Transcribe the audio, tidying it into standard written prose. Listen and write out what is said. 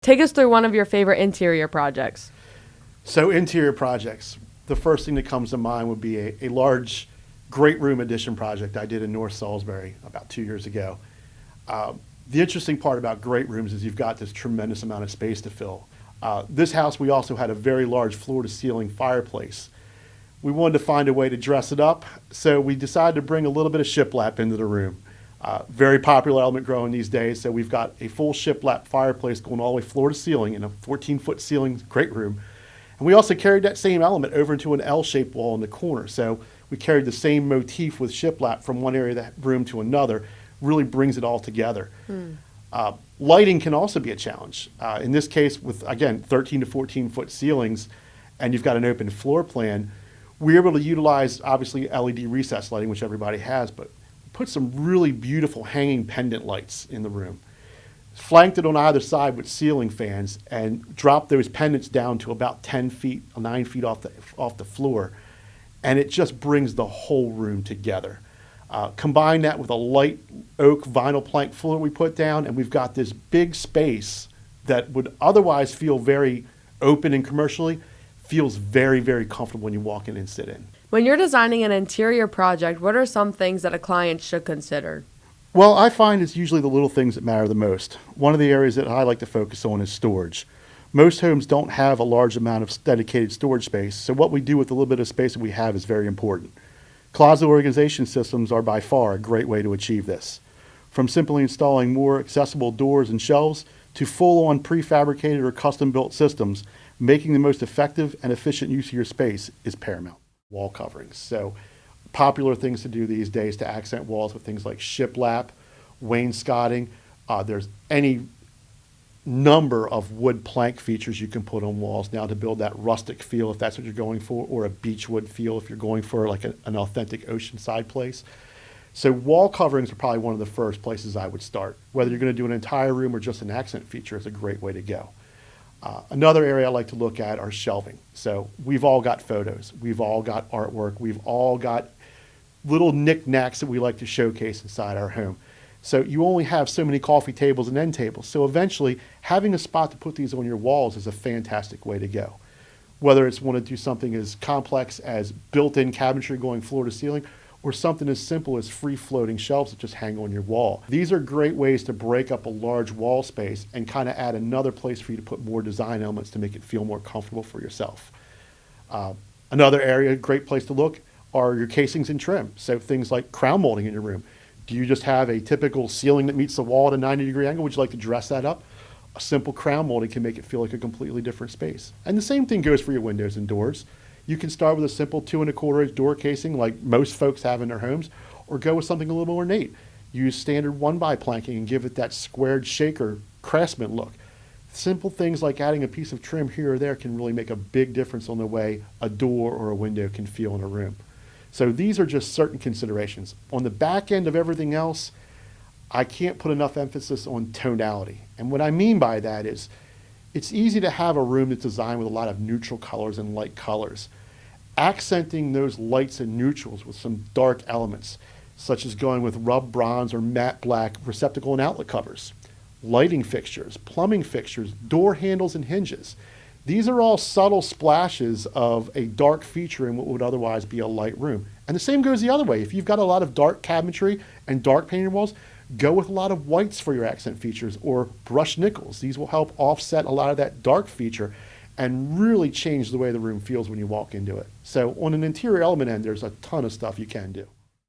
Take us through one of your favorite interior projects. So interior projects, the first thing that comes to mind would be a large great room addition project I did in North Salisbury about 2 years ago. The interesting part about great rooms is you've got this tremendous amount of space to fill. This house, we also had a very large floor-to-ceiling fireplace. We wanted to find a way to dress it up, so we decided to bring a little bit of shiplap into the room. Very popular element growing these days, so we've got a full shiplap fireplace going all the way floor to ceiling in a 14-foot ceiling great room. And we also carried that same element over into an L-shaped wall in the corner. So we carried the same motif with shiplap from one area of the room to another, really brings it all together. Lighting can also be a challenge. In this case, with, again, 13 to 14-foot ceilings, and you've got an open floor plan, we're able to utilize, obviously, LED recessed lighting, which everybody has, but put some really beautiful hanging pendant lights in the room. Flanked it on either side with ceiling fans and dropped those pendants down to about 10 feet, 9 feet off the floor. And it just brings the whole room together. Combine that with a light oak vinyl plank floor we put down, and we've got this big space that would otherwise feel very open and commercially, feels very, very comfortable when you walk in and sit in. When you're designing an interior project, what are some things that a client should consider? Well, I find it's usually the little things that matter the most. One of the areas that I like to focus on is storage. Most homes don't have a large amount of dedicated storage space, so what we do with the little bit of space that we have is very important. Closet organization systems are by far a great way to achieve this. From simply installing more accessible doors and shelves to full-on prefabricated or custom-built systems, making the most effective and efficient use of your space is paramount. Wall coverings. So popular things to do these days to accent walls with things like shiplap, wainscoting. There's any number of wood plank features you can put on walls now to build that rustic feel if that's what you're going for, or a beechwood feel if you're going for like an authentic oceanside place. So wall coverings are probably one of the first places I would start. Whether you're going to do an entire room or just an accent feature is a great way to go. Another area I like to look at are shelving. So we've all got photos, we've all got artwork, we've all got little knickknacks that we like to showcase inside our home. So you only have so many coffee tables and end tables. So eventually having a spot to put these on your walls is a fantastic way to go. Whether it's want to do something as complex as built-in cabinetry going floor to ceiling, or something as simple as free-floating shelves that just hang on your wall. These are great ways to break up a large wall space and kind of add another place for you to put more design elements to make it feel more comfortable for yourself. Another area, great place to look, are your casings and trim. So things like crown molding in your room. Do you just have a typical ceiling that meets the wall at a 90-degree angle? Would you like to dress that up? A simple crown molding can make it feel like a completely different space. And the same thing goes for your windows and doors. You can start with a simple 2 1/4 inch door casing like most folks have in their homes, or go with something a little more ornate. Use standard 1x planking and give it that squared shaker craftsman look. Simple things like adding a piece of trim here or there can really make a big difference on the way a door or a window can feel in a room. So these are just certain considerations. On the back end of everything else, I can't put enough emphasis on tonality. And what I mean by that is, it's easy to have a room that's designed with a lot of neutral colors and light colors. Accenting those lights and neutrals with some dark elements, such as going with rub bronze or matte black receptacle and outlet covers, lighting fixtures, plumbing fixtures, door handles and hinges. These are all subtle splashes of a dark feature in what would otherwise be a light room. And the same goes the other way. If you've got a lot of dark cabinetry and dark painted walls, go with a lot of whites for your accent features or brushed nickels. These will help offset a lot of that dark feature and really change the way the room feels when you walk into it. So on an interior element end, there's a ton of stuff you can do.